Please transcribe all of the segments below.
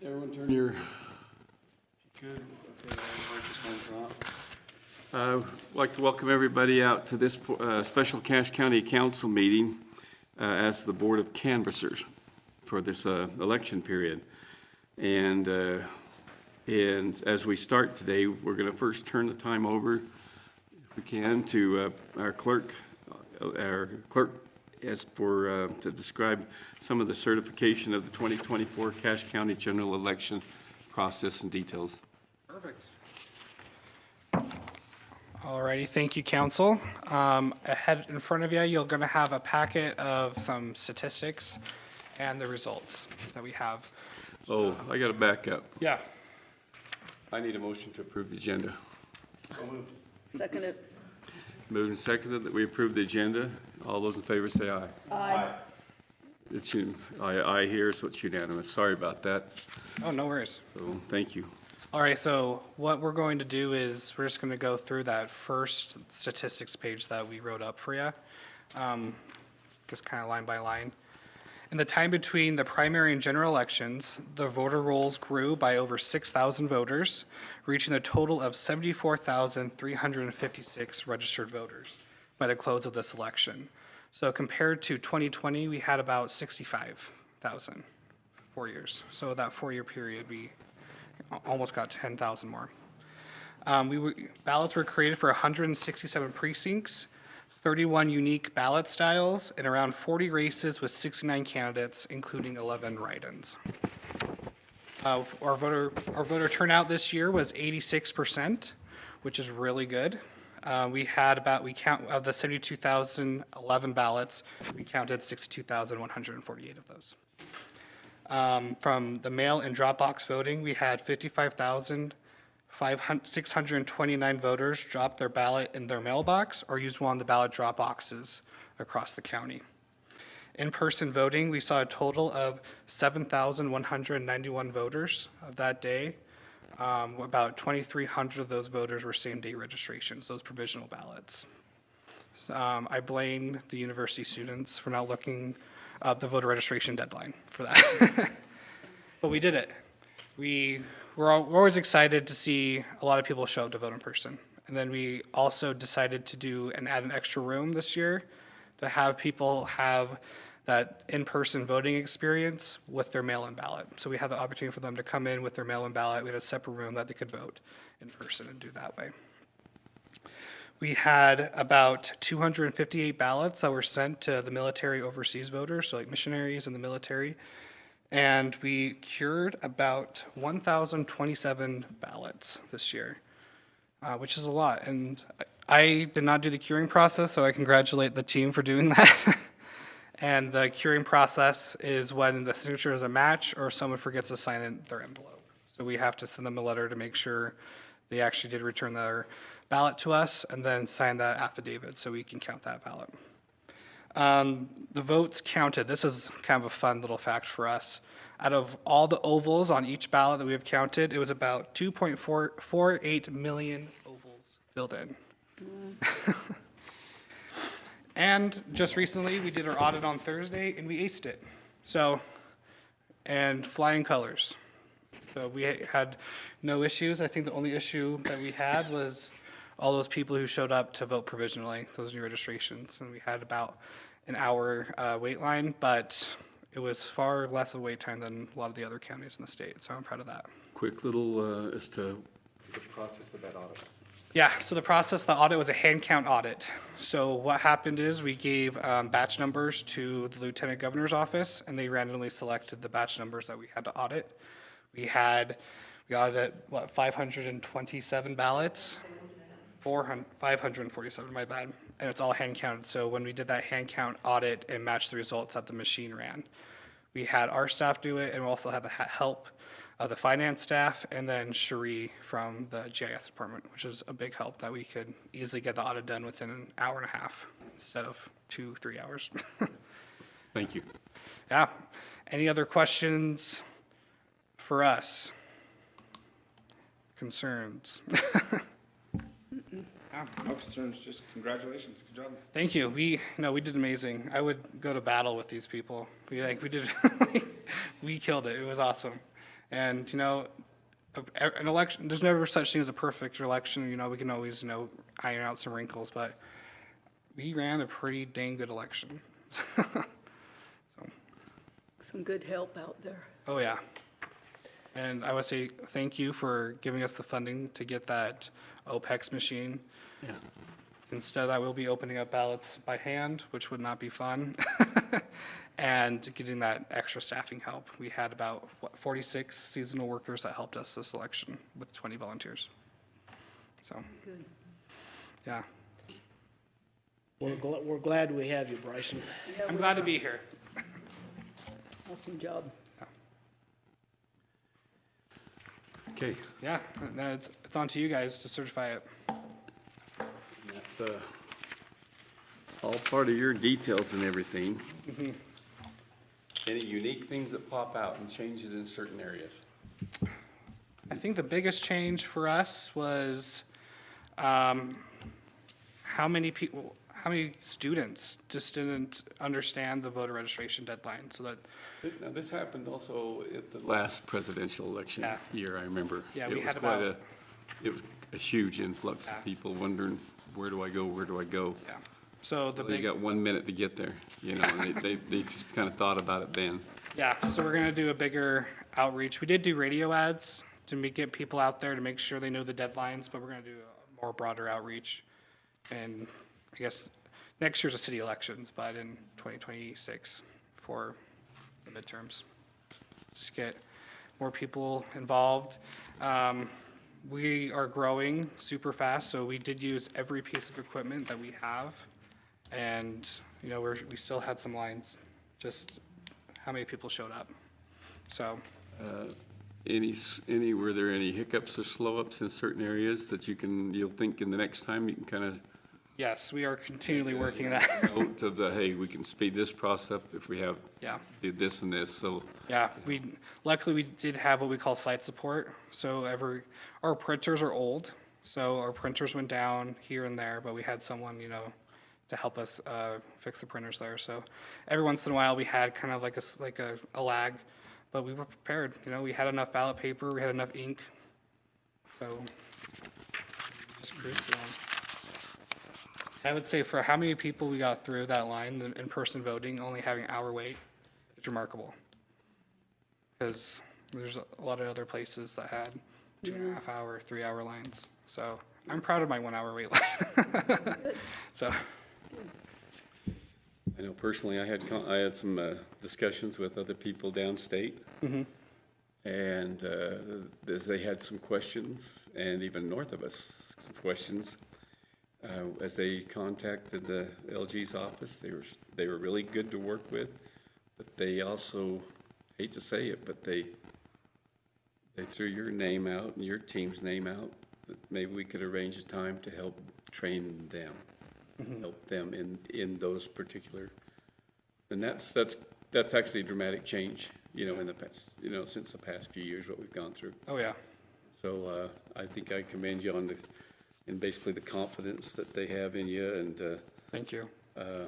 Everyone turn your, if you could, okay, microphone's on. I'd like to welcome everybody out to this special Cache County Council meeting as the Board of Canvassers for this election period. And as we start today, we're going to first turn the time over, if we can, to our clerk. Our clerk asked for to describe some of the certification of the 2024 Cache County general election process and details. Perfect. Alrighty, thank you, Council. Ahead in front of you, you're going to have a packet of some statistics and the results that we have. Oh, I got to back up. Yeah. I need a motion to approve the agenda. Seconded. Moved and seconded that we approve the agenda. All those in favor say aye. Aye. It's aye here, so it's unanimous. Sorry about that. Oh, no worries. So thank you. All right, so what we're going to do is we're just going to go through that first statistics page that we wrote up for you, just kind of line by line. In the time between the primary and general elections, the voter rolls grew by over 6,000 voters, reaching a total of 74,356 registered voters by the close of this election. So compared to 2020, we had about 65,000, 4 years. So that 4-year period, we almost got 10,000 more. Ballots were created for 167 precincts, 31 unique ballot styles, and around 40 races with 69 candidates, including 11 write-ins. Our voter turnout this year was 86%, which is really good. Of the 72,011 ballots, we counted 62,148 of those. From the mail and drop box voting, we had 55,629 voters drop their ballot in their mailbox or use one of the ballot drop boxes across the county. In-person voting, we saw a total of 7,191 voters of that day. About 2,300 of those voters were same-day registrations, those provisional ballots. I blame the university students for not looking up the voter registration deadline for that. But we did it. We're always excited to see a lot of people show up to vote in person. And then we also decided to add an extra room this year to have people have that in-person voting experience with their mail-in ballot. So we had the opportunity for them to come in with their mail-in ballot. We had a separate room that they could vote in person and do that way. We had about 258 ballots that were sent to the military overseas voters, so like missionaries in the military. And we cured about 1,027 ballots this year, which is a lot. And I did not do the curing process, so I congratulate the team for doing that. And the curing process is when the signature is a match or someone forgets to sign in their envelope. So we have to send them a letter to make sure they actually did return their ballot to us and then sign that affidavit so we can count that ballot. The votes counted. This is kind of a fun little fact for us. Out of all the ovals on each ballot that we have counted, it was about 2.48 million ovals filled in. And just recently, we did our audit on Thursday, and we aced it. And flying colors. So we had no issues. I think the only issue that we had was all those people who showed up to vote provisionally, those new registrations. And we had about an hour wait line, but it was far less of a wait time than a lot of the other counties in the state. So I'm proud of that. Quick little as to the process of that audit. Yeah, so the process, the audit was a hand count audit. So what happened is we gave batch numbers to the Lieutenant Governor's office, and they randomly selected the batch numbers that we had to audit. We audited, 527 ballots? 547, my bad. And it's all hand counted. So when we did that hand count audit, it matched the results that the machine ran. We had our staff do it, and we also had the help of the finance staff, and then Cherie from the GIS department, which is a big help that we could easily get the audit done within an hour and a half instead of 2-3 hours. Thank you. Yeah. Any other questions for us? Concerns? No concerns, just congratulations, good job. Thank you. We did amazing. I would go to battle with these people. We did, we killed it. It was awesome. And, an election, there's never such thing as a perfect election. We can always, iron out some wrinkles, but we ran a pretty dang good election. Some good help out there. Oh, yeah. And I would say thank you for giving us the funding to get that OPEX machine. Yeah. Instead of that, we'll be opening up ballots by hand, which would not be fun. And getting that extra staffing help. We had about 46 seasonal workers that helped us this election with 20 volunteers. So, Good. yeah. We're glad we have you, Bryson. Yeah, I'm glad to be here. awesome job. Okay, Yeah, no, it's on to you guys to certify it. that's all part of your details and everything. Any unique things that pop out and changes in certain areas? I think the biggest change for us was how many students just didn't understand the voter registration deadline. So that, Now, this happened also at the last presidential election Yeah. year, I remember. Yeah, It we was had quite about- it was a huge influx Yeah. of people wondering, where do I go, where do I go? yeah. So the Well, you big, got 1 minute to get there, and they just kind of thought about it then. yeah, so we're gonna do a bigger outreach. We did do radio ads to get people out there to make sure they know the deadlines, but we're gonna do a more broader outreach. And I guess next year's a city elections, but in 2026 for the midterms. Just get more people involved. We are growing super fast, so we did use every piece of equipment that we have. And, we still had some lines, just how many people showed up. So, Were there any hiccups or slow-ups in certain areas that you'll think in the next time, you can kind of yes, we are continually working that. note of hey, we can speed this process up if we have Yeah. did this and this, so. Yeah, luckily we did have what we call site support. So our printers are old, so our printers went down here and there, but we had someone, to help us fix the printers there. So every once in a while we had kind of like a lag, but we were prepared. We had enough ballot paper, we had enough ink, so just cruised along. I would say for how many people we got through that line, the in-person voting, only having an hour wait, it's remarkable. Because there's a lot of other places that had 2.5 hour, 3 hour lines. So I'm proud of my 1 hour wait line. So, I know personally, I had some discussions with other people downstate. And as they had some questions, and even north of us, some questions, as they contacted the LG's office, they were really good to work with, but they also, hate to say it, but they threw your name out and your team's name out, that maybe we could arrange a time to help train them, help them in those particular, and that's actually a dramatic change, in the past, since the past few years, what we've gone through. oh yeah, So I think I commend you on in basically the confidence that they have in you, and thank you. I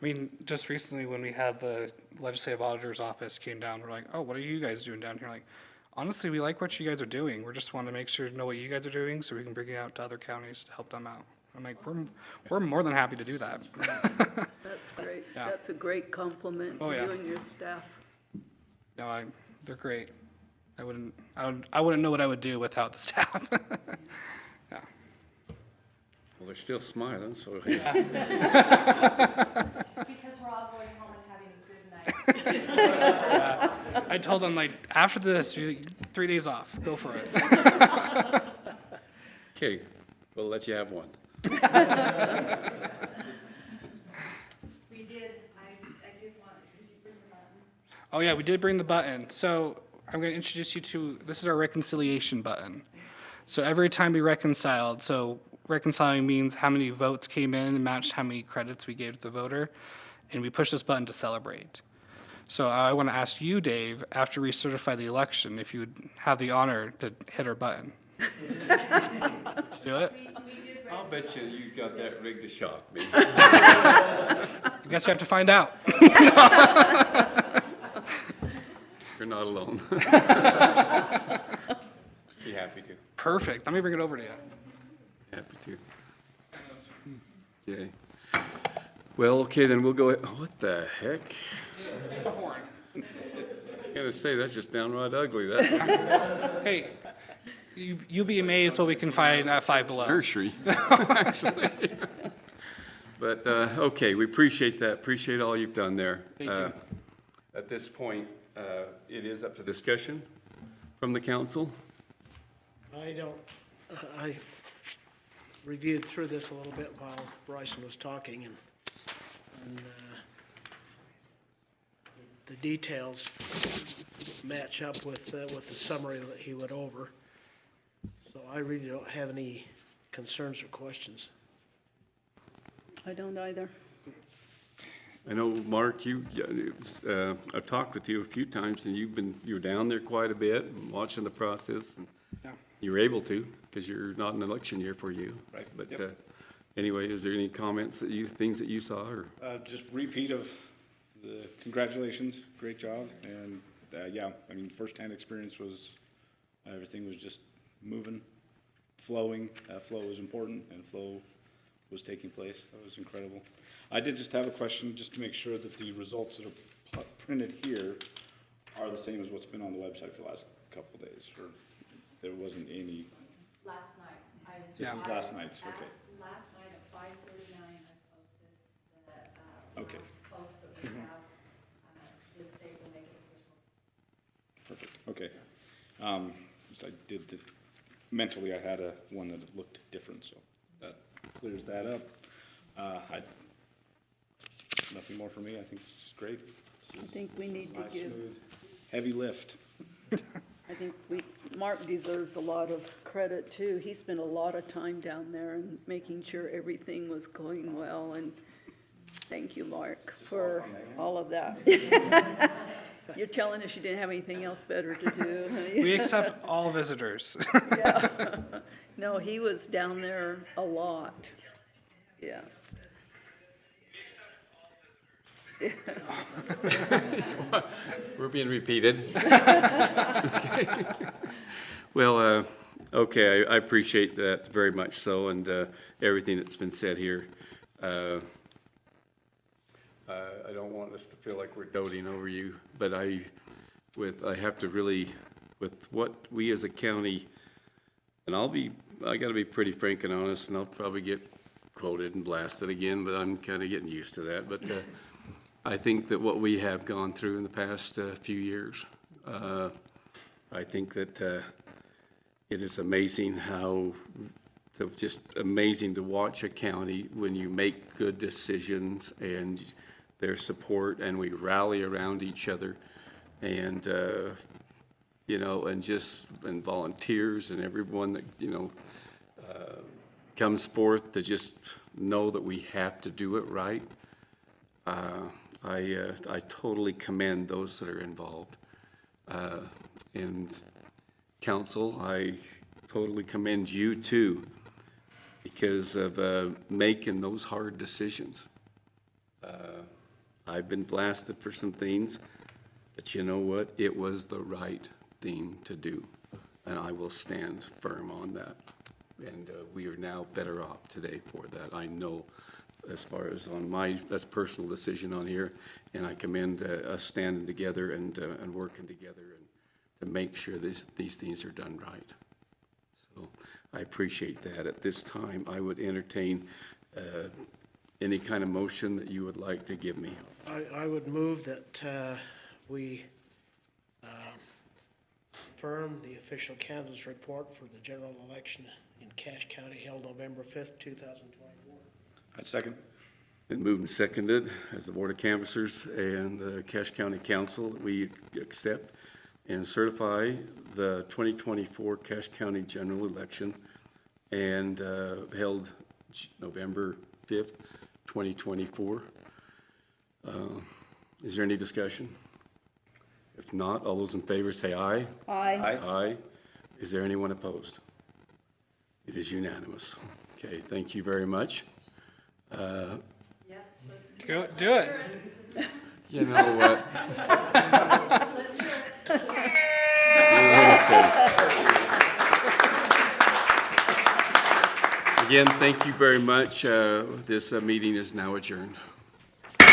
mean, just recently when we had the legislative auditor's office came down, we're like, oh, what are you guys doing down here? Like, honestly, we like what you guys are doing. We just want to make sure to know what you guys are doing so we can bring it out to other counties to help them out. I'm like, we're more than happy to do that. That's great. Yeah. That's a great compliment to Oh, yeah. you and your staff. No, they're great. I wouldn't know what I would do without the staff. Yeah. well, they're still smiling, so yeah. Because we're all going home and having a good night. I told them, like, after this, 3 days off. Go for it. Okay, we'll let you have one. We did, I did want, did you bring the button? Oh, yeah, we did bring the button. So I'm going to introduce you to, this is our reconciliation button. So every time we reconciled, so reconciling means how many votes came in and matched how many credits we gave to the voter, and we push this button to celebrate. So I want to ask you, Dave, after we certify the election, if you would have the honor to hit our button. Do it? I'll bet you got that rigged to shock me. I guess you have to find out. You're not alone. Be happy to. Perfect. Let me bring it over to you. Happy to. Okay. Well, okay, then we'll go, what the heck? It's a horn. I gotta say, that's just downright ugly. That Hey, you'll be amazed what we can find at Five Below. nursery, actually. But, okay, we appreciate that. Appreciate all you've done there. Thank you. At this point, it is up to discussion from the council. I reviewed through this a little bit while Bryson was talking, and the details match up with the summary that he went over. So I really don't have any concerns or questions. I don't either. I know, Mark, I've talked with you a few times, and you were down there quite a bit and watching the process. And Yeah. you were able to, because you're not an election year for you. Right, But yep. anyway, is there any comments things that you saw, or? Just repeat of the congratulations, great job, and, yeah, I mean, firsthand experience was, everything was just moving, flowing, flow was important, and flow was taking place, that was incredible. I did just have a question, just to make sure that the results that are printed here are the same as what's been on the website for the last couple of days, or there wasn't any, Last night, this is last night's, okay. Last night at 5:39, I posted the, Okay. post that we have. This state will make it official. Perfect, okay. So I did, mentally I had one that looked different, so that clears that up. Nothing more for me, I think it's great. I think we need to Nice, give, smooth, heavy lift. I think Mark deserves a lot of credit too. He spent a lot of time down there and making sure everything was going well, and thank you, Mark, for all of that. You're telling us you didn't have anything else better to do. We accept all visitors. Yeah. No, he was down there a lot. Yeah. We're being repeated. Well, okay, I appreciate that very much so, and everything that's been said here. I don't want us to feel like we're doting over you, but I have to really, with what we as a county, and I gotta be pretty frank and honest, and I'll probably get quoted and blasted again, but I'm kinda getting used to that, but I think that what we have gone through in the past few years, I think that it is amazing just amazing to watch a county when you make good decisions and their support, and we rally around each other, and and volunteers and everyone that comes forth to just know that we have to do it right. I totally commend those that are involved. And council, I totally commend you too, because of making those hard decisions. I've been blasted for some things, but you know what? It was the right thing to do, and I will stand firm on that. And we are now better off today for that. I know, as far as on that's personal decision on here, and I commend us standing together and working together and to make sure these things are done right. So I appreciate that. At this time, I would entertain any kind of motion that you would like to give me. I would move that we confirm the official canvass report for the general election in Cache County held November 5th, 2024. I'd second. Been moved and seconded as the Board of Canvassers and the Cache County Council, we accept and certify the 2024 Cache County general election and held November 5th, 2024. Is there any discussion? If not, all those in favor say aye. Aye. Aye. Is there anyone opposed? It is unanimous. Okay, thank you very much. Yes, let's Go do it. You know what? Again, thank you very much. This meeting is now adjourned.